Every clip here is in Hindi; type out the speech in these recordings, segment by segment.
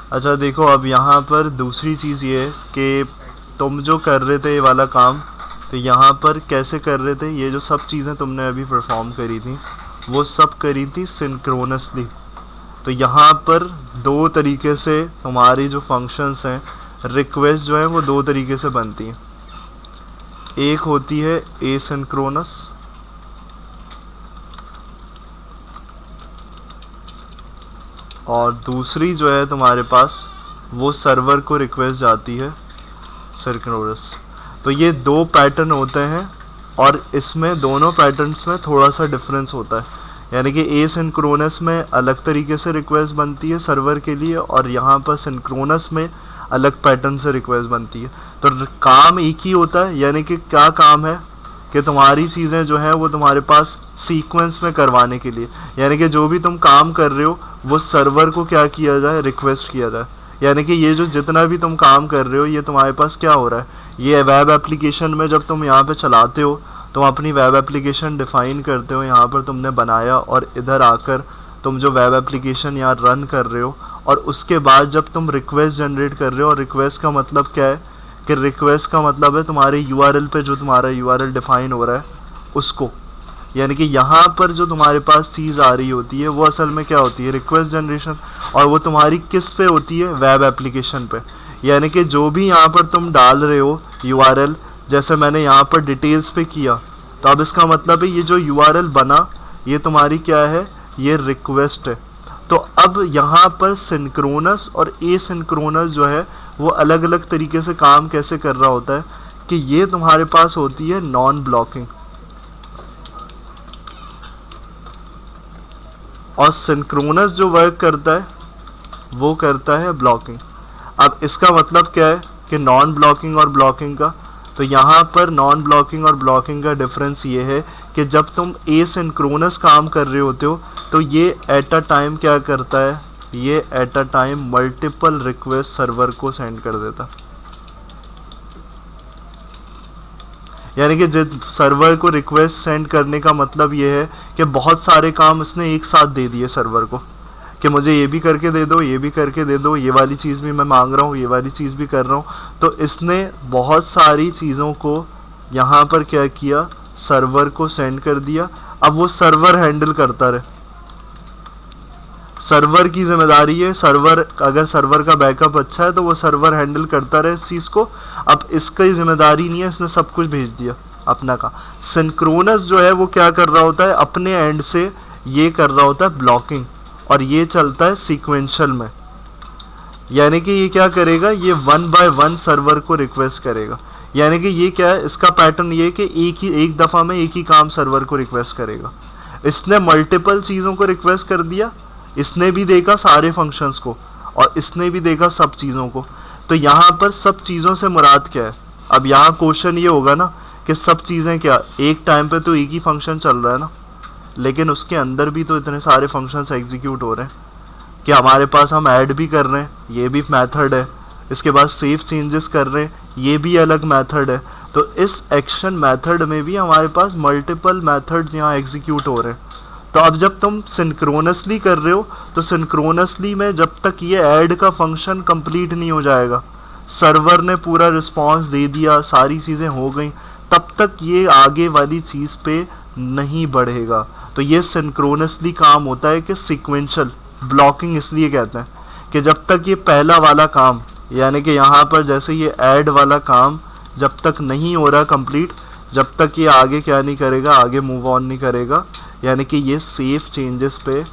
अच्छा देखो, अब यहाँ पर दूसरी चीज़ ये है कि तुम जो कर रहे थे ये वाला काम, तो यहाँ पर कैसे कर रहे थे, ये जो सब चीज़ें तुमने अभी परफॉर्म करी थी वो सब करी थी सिंक्रोनसली। तो यहाँ पर दो तरीके से तुम्हारी जो फंक्शंस हैं, रिक्वेस्ट जो है वो दो तरीके से बनती हैं। एक होती है एसिंक्रोनस और दूसरी जो है तुम्हारे पास वो सर्वर को रिक्वेस्ट जाती है सिंक्रोनस। तो ये दो पैटर्न होते हैं और इसमें दोनों पैटर्न्स में थोड़ा सा डिफरेंस होता है। यानी कि एसिंक्रोनस में अलग तरीके से रिक्वेस्ट बनती है सर्वर के लिए और यहाँ पर सिंक्रोनस में अलग पैटर्न से रिक्वेस्ट बनती है। तो काम एक ही होता है। यानी कि क्या काम है कि तुम्हारी चीज़ें जो हैं वो तुम्हारे पास सीक्वेंस में करवाने के लिए, यानी कि जो भी तुम काम कर रहे हो वो सर्वर को क्या किया जाए, रिक्वेस्ट किया जाए। यानी कि ये जो जितना भी तुम काम कर रहे हो ये तुम्हारे पास क्या हो रहा है, ये वेब एप्लीकेशन में जब तुम यहाँ पे चलाते हो, तुम अपनी वेब एप्लीकेशन डिफ़ाइन करते हो, यहाँ पर तुमने बनाया और इधर आकर तुम जो वेब एप्लीकेशन यहाँ रन कर रहे हो, और उसके बाद जब तुम रिक्वेस्ट जनरेट कर रहे हो, और रिक्वेस्ट का मतलब क्या है कि रिक्वेस्ट का मतलब है तुम्हारे यूआरएल पे जो तुम्हारा यूआरएल डिफ़ाइन हो रहा है उसको। यानी कि यहाँ पर जो तुम्हारे पास चीज़ आ रही होती है वो असल में क्या होती है, रिक्वेस्ट जनरेशन। और वो तुम्हारी किस पे होती है, वेब एप्लीकेशन पे। यानी कि जो भी यहाँ पर तुम डाल रहे हो यूआरएल, जैसे मैंने यहाँ पर डिटेल्स पे किया, तो अब इसका मतलब है ये जो यूआरएल बना ये तुम्हारी क्या है, ये रिक्वेस्ट है। तो अब यहाँ पर सिंक्रोनस और एसिंक्रोनस जो है वो अलग अलग तरीके से काम कैसे कर रहा होता है कि ये तुम्हारे पास होती है नॉन ब्लॉकिंग और सिंक्रोनस जो वर्क करता है वो करता है ब्लॉकिंग। अब इसका मतलब क्या है कि नॉन ब्लॉकिंग और ब्लॉकिंग का, तो यहाँ पर नॉन ब्लॉकिंग और ब्लॉकिंग का डिफरेंस ये है कि जब तुम एसिंक्रोनस काम कर रहे होते हो तो ये एट अ टाइम क्या करता है, ये at a time multiple request server को सेंड कर देता। यानी कि जिस सर्वर को रिक्वेस्ट सेंड करने का मतलब ये है कि बहुत सारे काम इसने एक साथ दे दिए सर्वर को कि मुझे ये भी करके दे दो, ये भी करके दे दो, ये वाली चीज़ भी मैं मांग रहा हूँ, ये वाली चीज़ भी कर रहा हूँ। तो इसने बहुत सारी चीज़ों को यहाँ पर क्या किया, सर्वर को सेंड कर दिया। अब वो सर्वर हैंडल करता रहे, सर्वर की जिम्मेदारी है, सर्वर अगर सर्वर का बैकअप अच्छा है तो वो सर्वर हैंडल करता रहे इस चीज़ को। अब इसकी जिम्मेदारी नहीं है, इसने सब कुछ भेज दिया अपना का। सिंक्रोनस जो है वो क्या कर रहा होता है, अपने एंड से ये कर रहा होता है ब्लॉकिंग, और ये चलता है सीक्वेंशियल में। यानी कि ये क्या करेगा, ये वन बाय वन सर्वर को रिक्वेस्ट करेगा। यानी कि ये क्या है, इसका पैटर्न ये है कि एक दफ़ा में एक ही काम सर्वर को रिक्वेस्ट करेगा। इसने मल्टीपल चीज़ों को रिक्वेस्ट कर दिया, इसने भी देखा सारे फंक्शंस को और इसने भी देखा सब चीज़ों को। तो यहाँ पर सब चीज़ों से मुराद क्या है, अब यहाँ क्वेश्चन ये होगा ना कि सब चीज़ें क्या, एक टाइम पे तो एक ही फंक्शन चल रहा है ना, लेकिन उसके अंदर भी तो इतने सारे फंक्शंस एग्जीक्यूट हो रहे हैं कि हमारे पास हम ऐड भी कर रहे हैं, ये भी मेथड है, इसके बाद सेव चेंजेस कर रहे हैं, ये भी अलग मेथड है। तो इस एक्शन मेथड में भी हमारे पास मल्टीपल मेथड्स यहाँ एग्जीक्यूट हो रहे हैं। तो अब जब तुम सिंक्रोनसली कर रहे हो तो सिंक्रोनसली में जब तक ये ऐड का फंक्शन कंप्लीट नहीं हो जाएगा, सर्वर ने पूरा रिस्पांस दे दिया, सारी चीज़ें हो गई, तब तक ये आगे वाली चीज़ पे नहीं बढ़ेगा। तो ये सिंक्रोनसली काम होता है कि सीक्वेंशियल ब्लॉकिंग इसलिए कहते हैं कि जब तक ये पहला वाला काम, यानी कि यहाँ पर जैसे ये ऐड वाला काम जब तक नहीं हो रहा कंप्लीट, जब तक ये आगे क्या नहीं करेगा, आगे मूव ऑन नहीं करेगा, यानी कि ये सेफ चेंजेस पे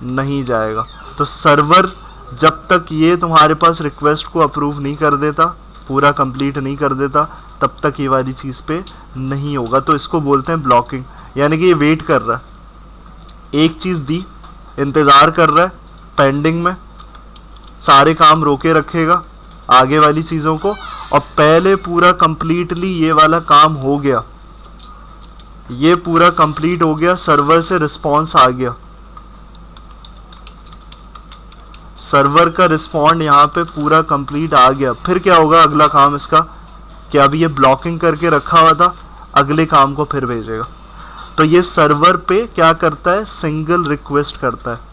नहीं जाएगा। तो सर्वर जब तक ये तुम्हारे पास रिक्वेस्ट को अप्रूव नहीं कर देता, पूरा कंप्लीट नहीं कर देता, तब तक ये वाली चीज़ पे नहीं होगा। तो इसको बोलते हैं ब्लॉकिंग। यानी कि ये वेट कर रहा है, एक चीज़ दी, इंतज़ार कर रहा है, पेंडिंग में सारे काम रोके रखेगा आगे वाली चीज़ों को, और पहले पूरा कंप्लीटली ये वाला काम हो गया, ये पूरा कंप्लीट हो गया, सर्वर से रिस्पांस आ गया, सर्वर का रिस्पॉन्ड यहाँ पे पूरा कंप्लीट आ गया, फिर क्या होगा अगला काम इसका कि अभी ये ब्लॉकिंग करके रखा हुआ था, अगले काम को फिर भेजेगा। तो ये सर्वर पे क्या करता है, सिंगल रिक्वेस्ट करता है।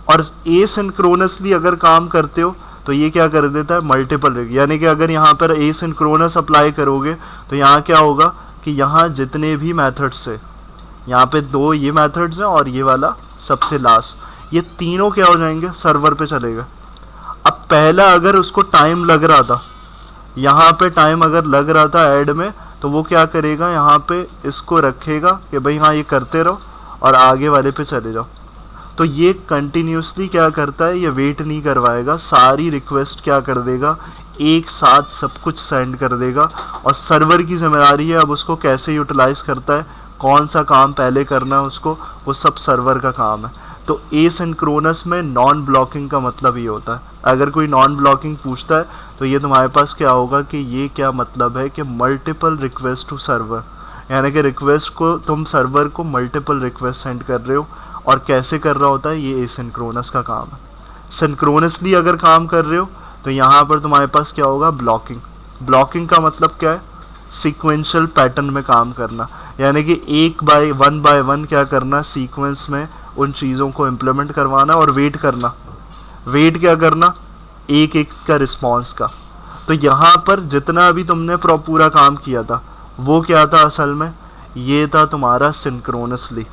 और एसिंक्रोनसली अगर काम करते हो तो ये क्या कर देता है, मल्टीपल यानी कि अगर यहाँ पर एसिंक्रोनस अप्लाई करोगे तो यहाँ क्या होगा कि यहाँ जितने भी मेथड्स है, यहाँ पे दो ये मेथड्स हैं और ये वाला सबसे लास्ट, ये तीनों क्या हो जाएंगे, सर्वर पे चलेगा। अब पहला अगर उसको टाइम लग रहा था, यहाँ पे टाइम अगर लग रहा था ऐड में, तो वो क्या करेगा, यहाँ पे इसको रखेगा कि भाई हाँ ये करते रहो और आगे वाले पे चले जाओ। तो ये कंटिन्यूसली क्या करता है, ये वेट नहीं करवाएगा, सारी रिक्वेस्ट क्या कर देगा, एक साथ सब कुछ सेंड कर देगा। और सर्वर की जिम्मेदारी है अब उसको कैसे यूटिलाइज करता है, कौन सा काम पहले करना है उसको, वो सब सर्वर का काम है। तो एसिंक्रोनस में नॉन ब्लॉकिंग का मतलब ये होता है। अगर कोई नॉन ब्लॉकिंग पूछता है तो ये तुम्हारे पास क्या होगा कि ये क्या मतलब है कि मल्टीपल रिक्वेस्ट टू सर्वर, यानी कि रिक्वेस्ट को तुम सर्वर को मल्टीपल रिक्वेस्ट सेंड कर रहे हो। और कैसे कर रहा होता है, ये एसिंक्रोनस का काम है। सिंक्रोनसली अगर काम कर रहे हो तो यहाँ पर तुम्हारे पास क्या होगा, ब्लॉकिंग। ब्लॉकिंग का मतलब क्या है, सीक्वेंशियल पैटर्न में काम करना, यानी कि एक बाय वन क्या करना, सीक्वेंस में उन चीज़ों को इम्प्लीमेंट करवाना और वेट करना। वेट क्या करना, एक एक का रिस्पॉन्स का। तो यहाँ पर जितना अभी तुमने पूरा काम किया था वो क्या था असल में, ये था तुम्हारा सिंक्रोनसली।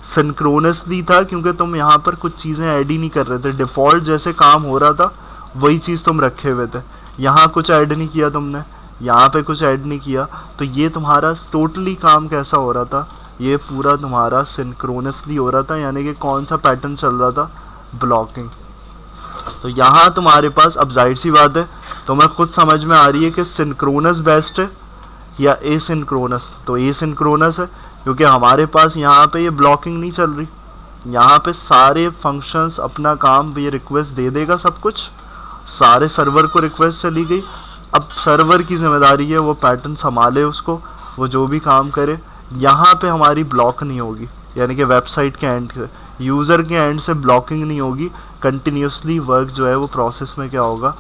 सिंक्रोनसली था क्योंकि तुम यहाँ पर कुछ चीज़ें ऐड ही नहीं कर रहे थे, डिफ़ॉल्ट जैसे काम हो रहा था वही चीज़ तुम रखे हुए थे। यहाँ कुछ ऐड नहीं किया तुमने, यहाँ पे कुछ ऐड नहीं किया, तो ये तुम्हारा टोटली काम कैसा हो रहा था, ये पूरा तुम्हारा सिंक्रोनसली हो रहा था। यानी कि कौन सा पैटर्न चल रहा था, ब्लॉकिंग। तो यहाँ तुम्हारे पास अब जाहिर सी बात है तुम्हें खुद समझ में आ रही है कि सिंक्रोनस बेस्ट है या एसिंक्रोनस। तो एसिंक्रोनस है क्योंकि हमारे पास यहाँ पे ये ब्लॉकिंग नहीं चल रही, यहाँ पे सारे फंक्शंस अपना काम, ये रिक्वेस्ट दे देगा सब कुछ, सारे सर्वर को रिक्वेस्ट चली गई। अब सर्वर की जिम्मेदारी है वो पैटर्न संभाले उसको, वो जो भी काम करे। यहाँ पे हमारी ब्लॉक नहीं होगी, यानी कि वेबसाइट के एंड से, यूज़र के एंड से ब्लॉकिंग नहीं होगी। कंटिन्यूसली वर्क जो है वो प्रोसेस में क्या होगा,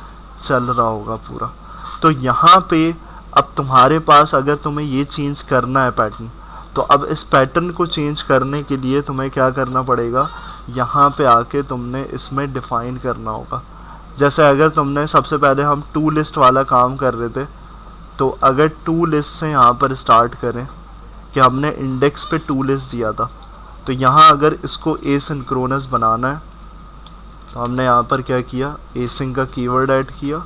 चल रहा होगा पूरा। तो यहाँ पे अब तुम्हारे पास अगर तुम्हें ये चेंज करना है पैटर्न, तो अब इस पैटर्न को चेंज करने के लिए तुम्हें क्या करना पड़ेगा, यहाँ पे आके तुमने इसमें डिफ़ाइन करना होगा। जैसे अगर तुमने सबसे पहले हम टू लिस्ट वाला काम कर रहे थे, तो अगर टू लिस्ट से यहाँ पर स्टार्ट करें कि हमने इंडेक्स पे टू लिस्ट दिया था, तो यहाँ अगर इसको एसिंक्रोनस बनाना है तो हमने यहाँ पर क्या किया, एसिंक का कीवर्ड ऐड किया।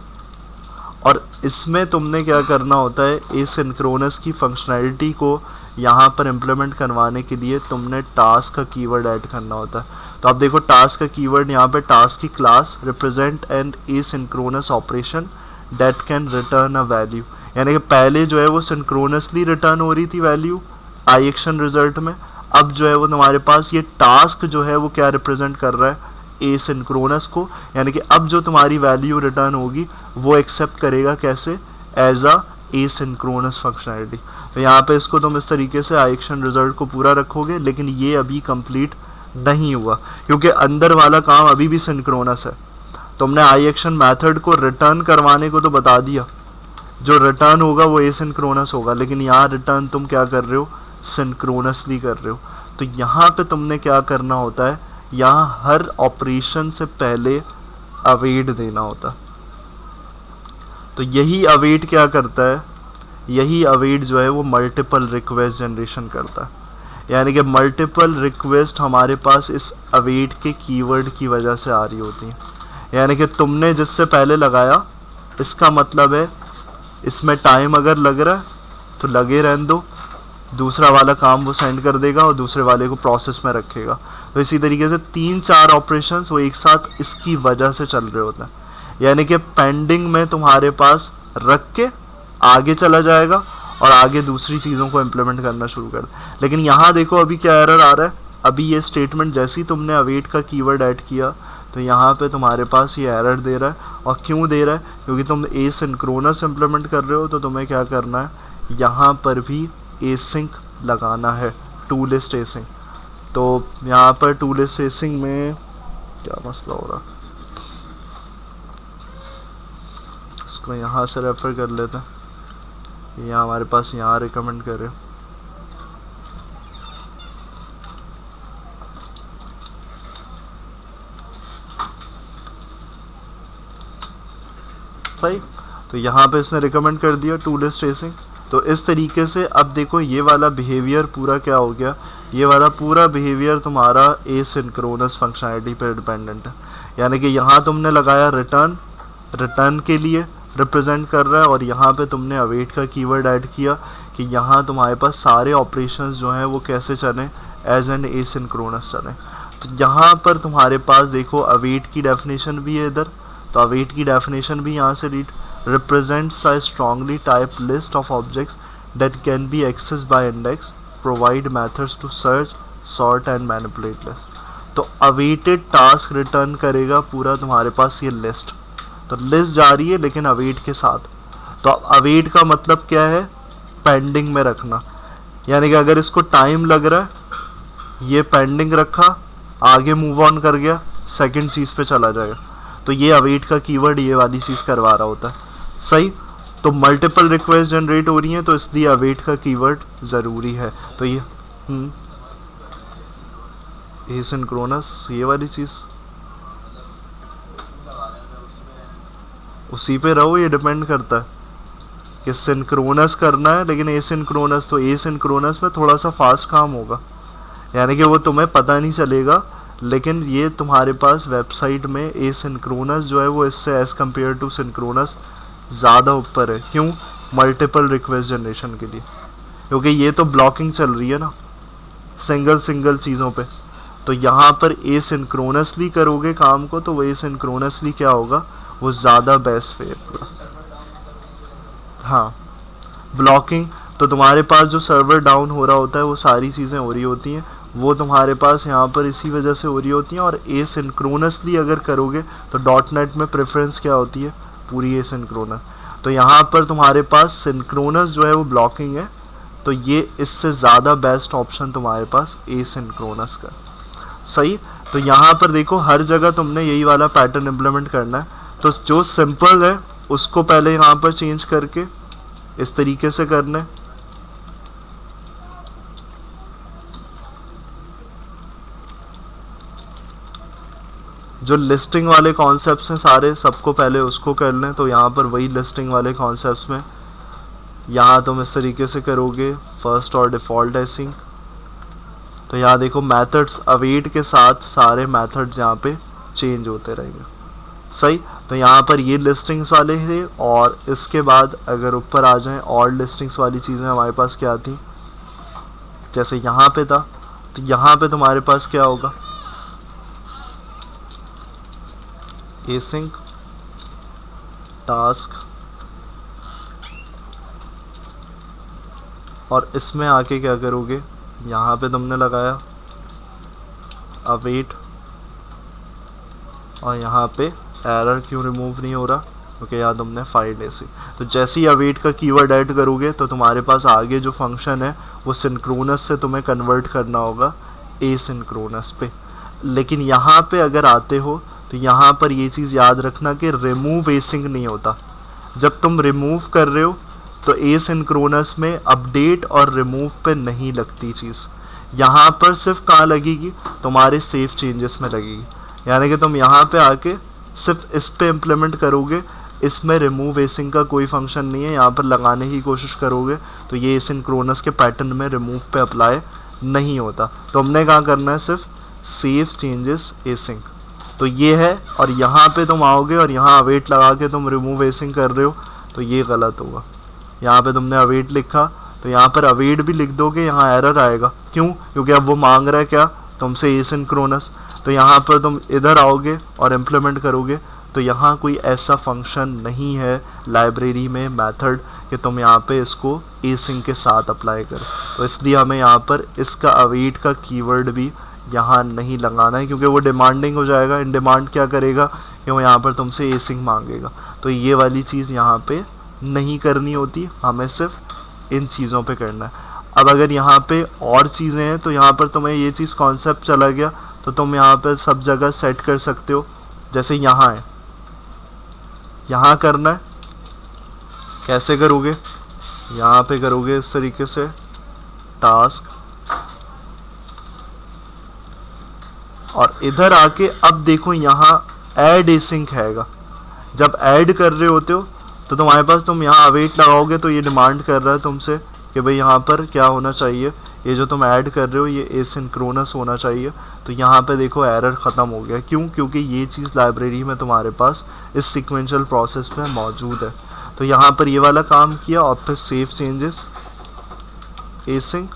और इसमें तुमने क्या करना होता है, एसिंक्रोनस की फंक्शनैलिटी को यहाँ पर इम्प्लीमेंट करवाने के लिए तुमने टास्क का कीवर्ड ऐड करना होता है। तो आप देखो टास्क का कीवर्ड यहाँ पे, टास्क की class represent N asynchronous operation that can return a value, यानी कि पहले जो है वो सिंक्रोनसली रिटर्न हो रही थी वैल्यू आई एक्शन रिजल्ट में। अब जो है वो तुम्हारे पास ये टास्क जो है वो क्या रिप्रेजेंट कर रहा है, एसिंक्रोनस को, यानी कि अब जो तुम्हारी वैल्यू रिटर्न होगी वो एक्सेप्ट करेगा कैसे, एज अ एसिंक्रोनस फंक्शनैलिटी। तो यहाँ पे इसको तुम इस तरीके से आई एक्शन रिजल्ट को पूरा रखोगे, लेकिन ये अभी कंप्लीट नहीं हुआ क्योंकि अंदर वाला काम अभी भी सिंक्रोनस है। तुमने आई एक्शन मेथड को रिटर्न करवाने को तो बता दिया, जो रिटर्न होगा वो एसिंक्रोनस होगा, लेकिन यहाँ रिटर्न तुम क्या कर रहे हो, सिंक्रोनसली कर रहे हो। तो यहाँ पे तुमने क्या करना होता है, यहाँ हर ऑपरेशन से पहले अवेट देना होता है। तो यही अवेट क्या करता है, यही अवेट जो है वो मल्टीपल रिक्वेस्ट जनरेशन करता है। यानी कि मल्टीपल रिक्वेस्ट हमारे पास इस अवेट के कीवर्ड की वजह से आ रही होती हैं। यानी कि तुमने जिससे पहले लगाया, इसका मतलब है इसमें टाइम अगर लग रहा है तो लगे रहने दो, दूसरा वाला काम वो सेंड कर देगा और दूसरे वाले को प्रोसेस में रखेगा। तो इसी तरीके से 3-4 ऑपरेशंस वो एक साथ इसकी वजह से चल रहे होते हैं। यानी कि पेंडिंग में तुम्हारे पास रख के आगे चला जाएगा और आगे दूसरी चीज़ों को इम्प्लीमेंट करना शुरू कर। लेकिन यहाँ देखो अभी क्या एरर आ रहा है, अभी ये स्टेटमेंट जैसे ही तुमने अवेट का कीवर्ड ऐड किया तो यहाँ पे तुम्हारे पास ये एरर दे रहा है। और क्यों दे रहा है, क्योंकि तुम एसिंक्रोनस इम्प्लीमेंट कर रहे हो, तो तुम्हें क्या करना है, यहाँ पर भी एसिंक लगाना है, टू लिस्ट एसिंक। तो यहाँ पर टू लिस्ट एसिंक में क्या मसला हो रहा है, इसको यहाँ से रेफर कर लेते हैं। यहाँ हमारे पास यहाँ रिकमेंड करे, सही। तो यहाँ पे इसने रिकमेंड कर दिया टू लिस्ट एसिंग। तो इस तरीके से अब देखो ये वाला बिहेवियर पूरा क्या हो गया, ये वाला पूरा बिहेवियर तुम्हारा एसिंक्रोनस फंक्शनैलिटी पे डिपेंडेंट है। यानी कि यहाँ तुमने लगाया रिटर्न, रिटर्न के लिए रिप्रेजेंट कर रहा है, और यहाँ पे तुमने अवेट का कीवर्ड ऐड किया कि यहाँ तुम्हारे पास सारे ऑपरेशंस जो हैं वो कैसे चलें, एज एन एसिंक्रोनस चलें। तो यहाँ पर तुम्हारे पास देखो अवेट की डेफिनेशन भी है इधर, तो अवेट की डेफिनेशन भी यहाँ से read represents a strongly typed list of objects that can be accessed by index, provide methods to search, sort and manipulate list। तो awaited task रिटर्न करेगा पूरा तुम्हारे पास ये लिस्ट, तो लिस्ट जा रही है लेकिन await के साथ। तो await का मतलब क्या है, पेंडिंग में रखना, यानी कि अगर इसको टाइम लग रहा है ये पेंडिंग रखा, आगे मूव ऑन कर गया, सेकंड चीज़ पे चला जाएगा। तो ये अवेट का कीवर्ड ये वाली चीज़ करवा रहा होता है, सही। तो मल्टीपल रिक्वेस्ट जनरेट हो रही हैं तो इसलिए अवेट का कीवर्ड ज़रूरी है। तो ये एसिंक्रोनस ये वाली चीज़ उसी पे रहो, ये डिपेंड करता है कि सिंक्रोनस करना है, लेकिन एसिंक्रोनस, तो एसिंक्रोनस में थोड़ा सा फास्ट काम होगा, यानी कि वो तुम्हें पता नहीं चलेगा, लेकिन ये तुम्हारे पास वेबसाइट में एसिंक्रोनस जो है वो इससे एज़ कम्पेयर टू सिंक्रोनस ज़्यादा ऊपर है। क्यों? मल्टीपल रिक्वेस्ट जनरेशन के लिए, क्योंकि ये तो ब्लॉकिंग चल रही है ना सिंगल चीज़ों पे। तो यहाँ पर एसिंक्रोनसली करोगे काम को तो वो एसिंक्रोनसली क्या होगा, वो ज़्यादा बेस्ट फेयर होगा। हाँ, ब्लॉकिंग तो तुम्हारे पास जो सर्वर डाउन हो रहा होता है वो सारी चीज़ें हो रही होती हैं, वो तुम्हारे पास यहाँ पर इसी वजह से हो रही होती हैं। और एसिंक्रोनसली अगर करोगे तो डॉटनेट में प्रेफरेंस क्या होती है, पूरी एसिंक्रोनस। तो यहाँ पर तुम्हारे पास सिंक्रोनस जो है वो ब्लॉकिंग है, तो ये इससे ज़्यादा बेस्ट ऑप्शन तुम्हारे पास एसिंक्रोनस का, सही। तो यहाँ पर देखो हर जगह तुमने यही वाला पैटर्न इम्प्लीमेंट करना है। तो जो सिंपल है उसको पहले यहाँ पर चेंज करके इस तरीके से करना है, जो लिस्टिंग वाले कॉन्सेप्ट्स हैं सारे सबको पहले उसको कर लें। तो यहाँ पर वही लिस्टिंग वाले कॉन्सेप्ट्स में यहाँ तुम इस तरीके से करोगे फर्स्ट और डिफ़ॉल्ट एसिंग। तो यहाँ देखो मेथड्स अवेट के साथ सारे मेथड्स यहाँ पे चेंज होते रहेंगे, सही। तो यहाँ पर ये लिस्टिंग्स वाले थे, और इसके बाद अगर ऊपर आ जाएं और लिस्टिंग्स वाली चीज़ें हमारे पास क्या थी, जैसे यहाँ पे था, तो यहाँ पे तुम्हारे पास क्या होगा, एसिंक टास्क, और इसमें आके क्या करोगे, यहाँ पे तुमने लगाया अवेट, और यहाँ पे एरर क्यों रिमूव नहीं हो रहा, क्योंकि यहाँ तुमने फाइल एसिंक। तो जैसे ही अवेट का कीवर्ड ऐड करोगे तो तुम्हारे पास आगे जो फंक्शन है वो सिंक्रोनस से तुम्हें कन्वर्ट करना होगा एसिंक्रोनस पे। लेकिन यहाँ पे अगर आते हो तो यहाँ पर ये चीज़ याद रखना कि रिमूव एसिंक नहीं होता। जब तुम रिमूव कर रहे हो तो एसिंक्रोनस में अपडेट और रिमूव पे नहीं लगती चीज़, यहाँ पर सिर्फ कहाँ लगेगी, तुम्हारे सेव चेंजेस में लगेगी। यानी कि तुम यहाँ पे आके सिर्फ इस पे इम्प्लीमेंट करोगे, इसमें रिमूव एसिंक का कोई फंक्शन नहीं है। यहाँ पर लगाने की कोशिश करोगे तो ये एसिंक्रोनस के पैटर्न में रिमूव पे अप्लाई नहीं होता। तो हमने कहाँ करना है, सिर्फ सेव चेंजेस एसिंक, तो ये है। और यहाँ पे तुम आओगे और यहाँ अवेट लगा के तुम रिमूव एसिंक कर रहे हो तो ये गलत होगा। यहाँ पे तुमने अवेट लिखा तो यहाँ पर अवेट भी लिख दोगे, यहाँ एरर आएगा। क्यों? क्योंकि अब वो मांग रहा है क्या, तुमसे एसिंक्रोनस। तो यहाँ पर तुम इधर आओगे और इम्प्लीमेंट करोगे तो यहाँ कोई ऐसा फंक्शन नहीं है लाइब्रेरी में मेथड कि तुम यहाँ पे इसको एसिंक के साथ अप्लाई करो। तो इसलिए हमें यहाँ पर इसका अवेट का कीवर्ड भी यहाँ नहीं लगाना है, क्योंकि वो डिमांडिंग हो जाएगा। इन डिमांड क्या करेगा कि वो यहाँ पर तुमसे एसिंक मांगेगा। तो ये वाली चीज़ यहाँ पे नहीं करनी होती, हमें सिर्फ इन चीज़ों पे करना है। अब अगर यहाँ पे और चीज़ें हैं तो यहाँ पर तुम्हें ये चीज़ कॉन्सेप्ट चला गया तो तुम यहाँ पर सब जगह सेट कर सकते हो। जैसे यहाँ है, यहाँ करना है, कैसे करोगे, यहाँ पे करोगे इस तरीके से टास्क, और इधर आके अब देखो यहाँ ऐड एसिंक हैगा। जब ऐड कर रहे होते हो तो तुम्हारे पास, तुम यहाँ अवेट लगाओगे तो ये डिमांड कर रहा है तुमसे कि भाई यहाँ पर क्या होना चाहिए, ये जो तुम ऐड कर रहे हो ये एसिंक्रोनस होना चाहिए। तो यहाँ पे देखो एरर ख़त्म हो गया। क्यों? क्योंकि ये चीज़ लाइब्रेरी में तुम्हारे पास इस सिक्वेंशियल प्रोसेस में मौजूद है। तो यहाँ पर ये वाला काम किया और फिर सेव चेंजेस एसिंक,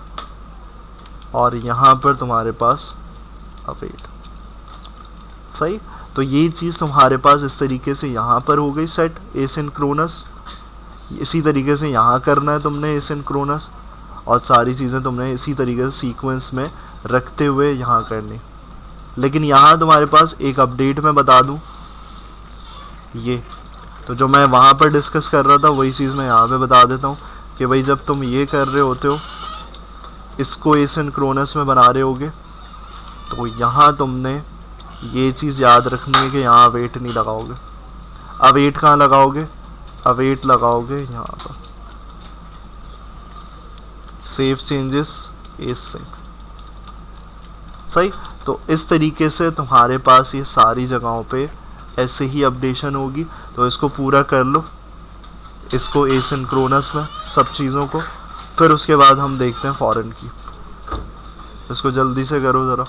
और यहाँ पर तुम्हारे पास अवेट। सही। तो ये चीज़ तुम्हारे पास इस तरीके से यहाँ पर हो गई सेट एसिंक्रोनस। इसी तरीके से यहाँ करना है तुमने एसिंक्रोनस, और सारी चीज़ें तुमने इसी तरीके से सीक्वेंस में रखते हुए यहाँ करनी। लेकिन यहाँ तुम्हारे पास एक अपडेट मैं बता दूँ, ये तो जो मैं वहाँ पर डिस्कस कर रहा था वही चीज़ मैं यहाँ पे बता देता हूँ कि भाई जब तुम ये कर रहे होते हो, इसको एसिंक्रोनस में बना रहे होगे, तो यहाँ तुमने ये चीज़ याद रखनी है कि यहाँ अवेट नहीं लगाओगे। अवेट कहाँ लगाओगे? अवेट लगाओगे यहाँ पर सेव चेंजेस एसिंक। सही। तो इस तरीके से तुम्हारे पास ये सारी जगहों पे ऐसे ही अपडेशन होगी। तो इसको पूरा कर लो, इसको एसिंक्रोनस में सब चीज़ों को, फिर उसके बाद हम देखते हैं फॉरेन की। इसको जल्दी से करो ज़रा।